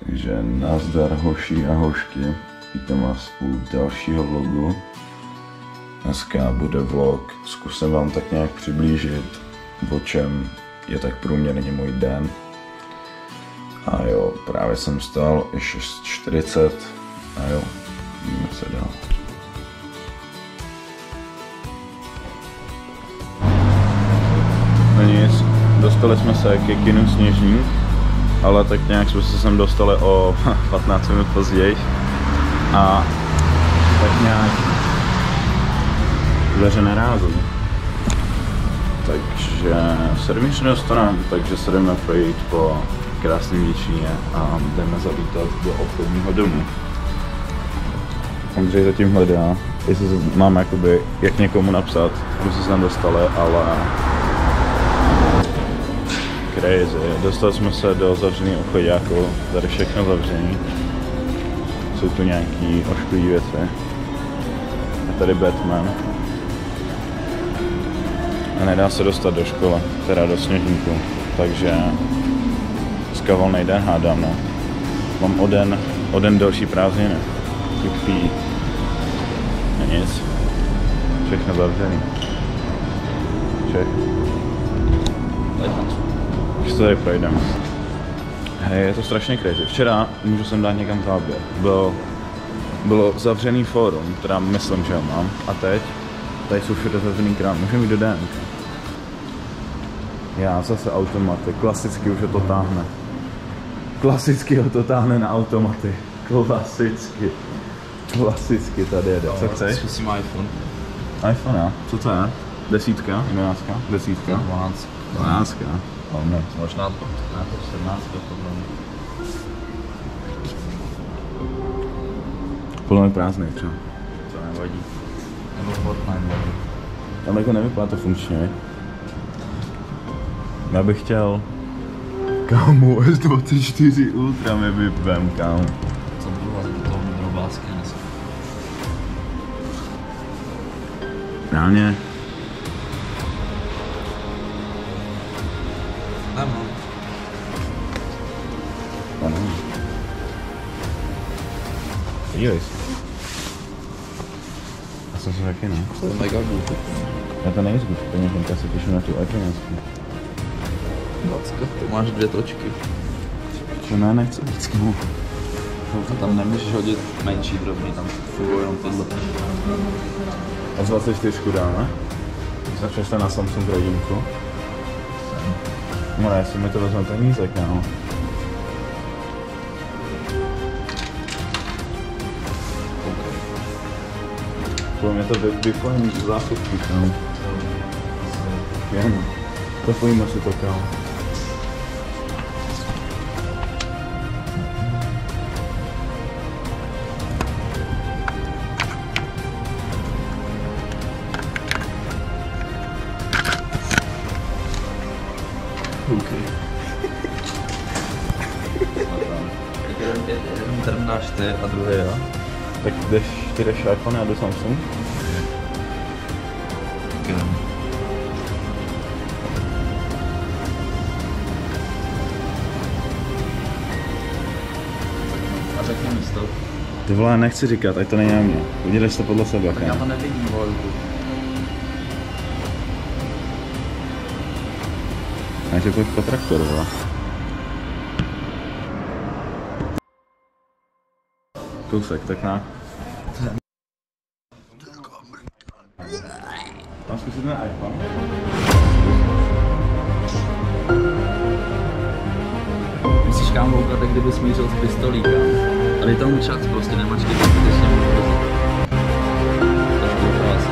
Takže nazdar hoši a hošky, vítám vás u dalšího vlogu. Dneska bude vlog, zkusím vám tak nějak přiblížit, o čem je tak průměrně můj den. A jo, právě jsem vstal, je 6:40 a jo, jdeme se dál. No nic, dostali jsme se ke kinu Sněžník, ale tak nějak jsme se sem dostali o 15 minut později a tak nějak dveře nerázují. Takže se dovnitř nedostaneme, takže se jdeme projít po krásném Děčíně a jdeme zavítat do obchodního domu. Ondřej zatím hledá, jestli mám jakoby jak někomu napsat, že se sem dostali, ale crazy. Dostali jsme se do zavřeného obchoďáku, tady všechno zavřený. Jsou tu nějaký ošklivý věci. A tady Batman. A nedá se dostat do školy, teda do Sněžníku. Takže dneska volný den hádám, no. Mám o den delší prázdniny. Tupý. A nic. Všechno zavřený. Všechno. Už to tady projdeme. Hej, je to strašně crazy. Včera můžu sem dát někam záběr. Bylo zavřený fórum, teda myslím, že ho mám. A teď, tady jsou všude zavřený krám. Můžeme jít do DMK. Já zase automaty. Klasicky už ho to táhne. Klasicky ho to táhne na automaty. Klasicky. Klasicky tady jede. Co chceš? Zkusím iPhone. iPhone, jo? Co to je? 10? 11? 10? 12. 12. Oh, ne. Možná to 17 podle mě. Podle mě prázdný třeba. To nevadí. Nebo Fortnite nevadí. Tam jako nevypadá to funkčně. Já bych chtěl... Kámo, S24 Ultra mi vypvem, kámo. Co budu vlastně do toho drobásky dneska? Reálně. Ano. Ano. Podívej se. Já jsem se taky, ne? To je mega good. Já to nejsou úplně, já se těším na tu iPhoneovskou. 20. Ty máš 2 točky. Čo ne, nechci vždycky. A tam nemůžeš hodit menší drobný, tam fungují jenom tyhle. A z 24 dáme? Začneš to na Samsung rodinku. No, jestli mi to vezme peníze, kámo. Podle mě to vyplní z zásobky, kámo. Jen. Zapojíme si to, kámo. Jeden trnáš ty a druhý já. Tak ty jdeš iPhone a jdu Samsung? A řekni místo. Ty vole, nechci říkat, ať to není na mě. Udělej to podle sebe, Tak já to nevidím, Vojku. Já tě pojď po traktoru, vole. Kousek, tak na. Mám zkusit ten iPhone? Musíš kámo koukat, jak kdyby smířil s pistolíka. Ale je tam čas, prostě nemačkej to skutečně můžu. Trošku to asi.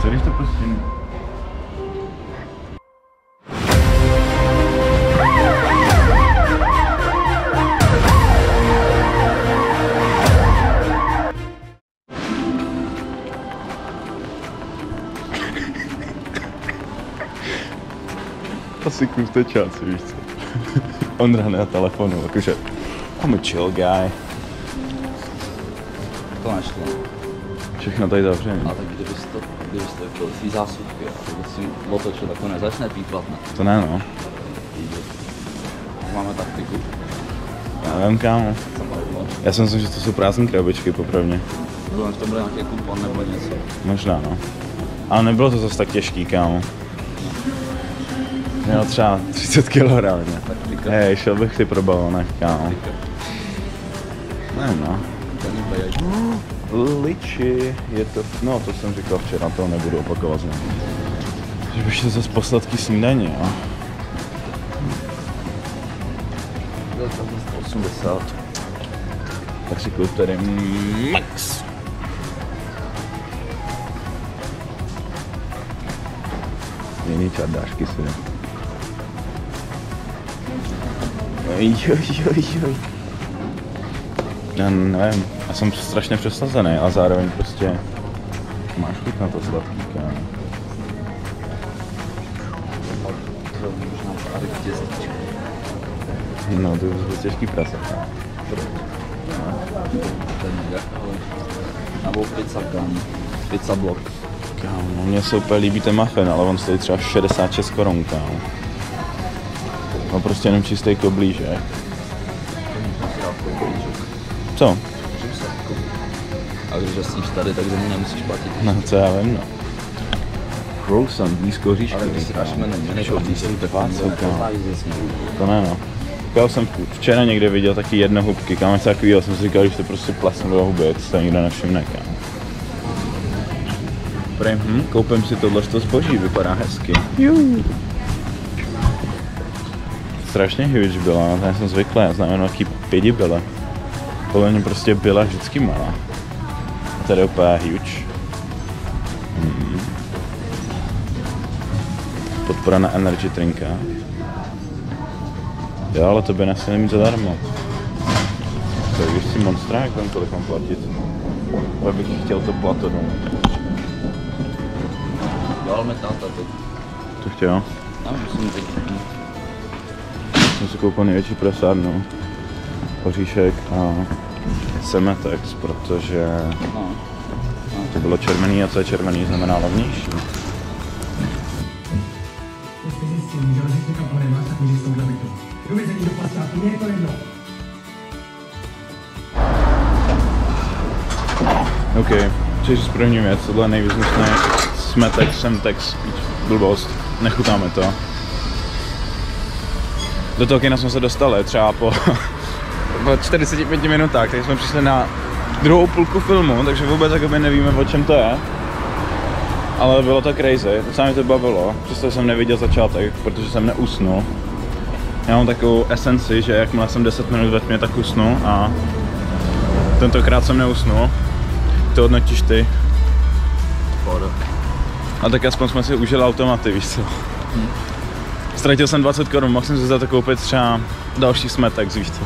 Co když to prostě ne? Asi kus čas, víš co. Ondra na telefonu, jakože I'm a chill guy. to nešlo. Všechno tady zavřené. A tak kdybys to chtěl svý zásuvky, a kdybys si otočil, tak to nezačne píplat, ne? To ne, no. Máme taktiku. Já vím, kámo. Já si myslím, že to jsou prázdné krabičky, popravdě. Bylo, že to bude nějaký kupon nebo něco. Možná, no. Ale nebylo to zase tak těžký, kámo. Mělo třeba 30 kg reálně. Hej, šel bych si pro balonech, kámo. Nevím, no. Liči, je to, no to jsem říkal včera, to nebudu opakovat znovu. Že bych šel zase posledky snídaní, jo. 80. Tak si koupím tady max. Jiný čardášky si. Oj. Já nevím, já jsem strašně přesazený a zároveň prostě máš chuť na to sladký, kámo. No, to je vůbec těžký prasa. Nebo pizza blok. Kámo, mně se úplně líbí ten muffin, ale on stojí třeba 66 korun, kámo. No prostě jenom čistý koblížek. Co? A když jsi tady, tak za ní nemusíš platit. No, co já vím, no. Croissant, blízko oříšky. Ale když si dáš jmeneš oříšky, tak to ne, no. Já jsem včera někde viděl taky jednohubky, kámo, něco takovýho, jsem si říkal, že to prostě plesnu do huby, to se nikdo nevšimne, kámo. Koupím si tohleto zboží, vypadá hezky. Strašně huge byla, na to jsem zvyklý, já znamená jaký pidi byla. Podle mě prostě byla vždycky malá. A tady je úplně huge. Podpora na energy drinka. Jo, ale to by nesměl mít zadarmo. Tak když si Monstra, jak tam kolik mám platit? Ale bych chtěl to plato domů. Dal mi táta teď. To chtěl? No, musím teď. Jsem si koupil největší prasárnu. Oříšek a Semetex, protože to bylo červený a co je červený znamená levnější. OK, což je první věc, tohle je nejvýznamnější Smetex, Semtex, blbost, nechutáme to. Do toho kina jsme se dostali třeba po 45 minutách, takže jsme přišli na druhou půlku filmu, takže vůbec jakoby nevíme, o čem to je. Ale bylo to crazy, docela mě to bavilo, přesto jsem neviděl začátek, protože jsem neusnul. Já mám takovou esenci, že jakmile jsem 10 minut ve tmě, tak usnu a tentokrát jsem neusnul. To hodnotíš ty. A tak aspoň jsme si užili automaty, víš co. Ztratil jsem 20 korun, mohl jsem si za to koupit třeba další Smetex, víš co.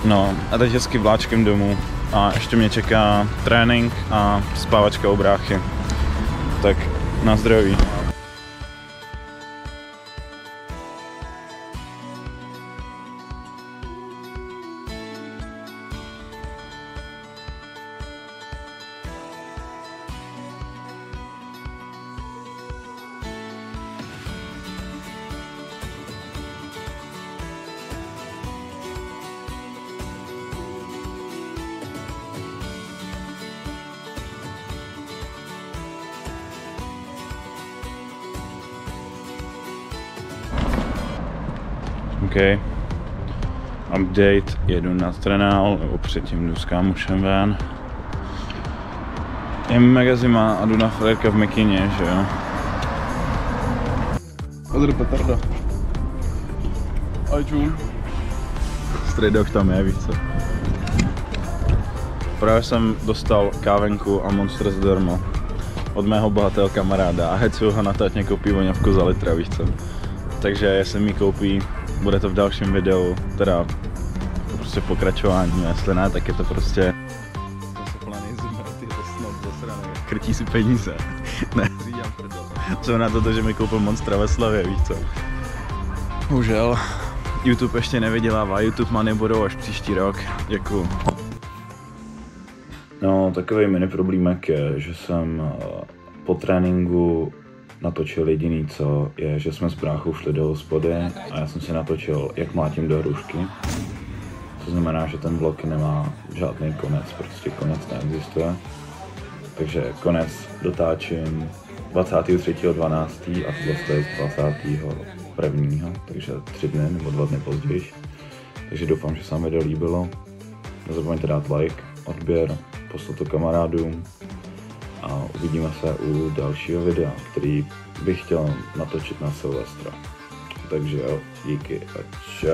No a teď hezky vláčkem domů a ještě mě čeká trénink a spávačka u bráchy. Tak na zdraví. OK. Update, jedu na trenál, nebo předtím jdu s kámošem ven. Je mega zima a jdu na frérka v Mekině, že jo. Pozor, petarda. Ajču. Stray dog tam je, víš co. Právě jsem dostal kávenku a Monster zdarma od mého bohatého kamaráda a hecuju ho na to, ať mě koupí voňavku za litra, víš co. Takže jestli mi koupí, bude to v dalším videu, teda prostě pokračování, a jestli ne, tak je to prostě zasyplaný zimrat, je to snad zasraný, krtí si peníze, ne, řídám prdel. Jsem na to, že mi koupil Monstra ve Slavě, víš co. Bohužel, YouTube ještě nevydělává, YouTube money budou až příští rok, děkuju. No, takový mini problémek je, že jsem po tréninku natočil jediný co, je, že jsme s bráchou šli do hospody a já jsem si natočil, jak mlátím do hrušky. To znamená, že ten vlog nemá žádný konec, prostě konec neexistuje. Takže konec dotáčím 23.12. a tohle je z 21. takže 3 dny nebo 2 dny později. Takže doufám, že se vám video líbilo. Nezapomeňte dát like, odběr, poslat to kamarádům a uvidíme se u dalšího videa, který bych chtěl natočit na Silvestra. Takže jo, díky a čau.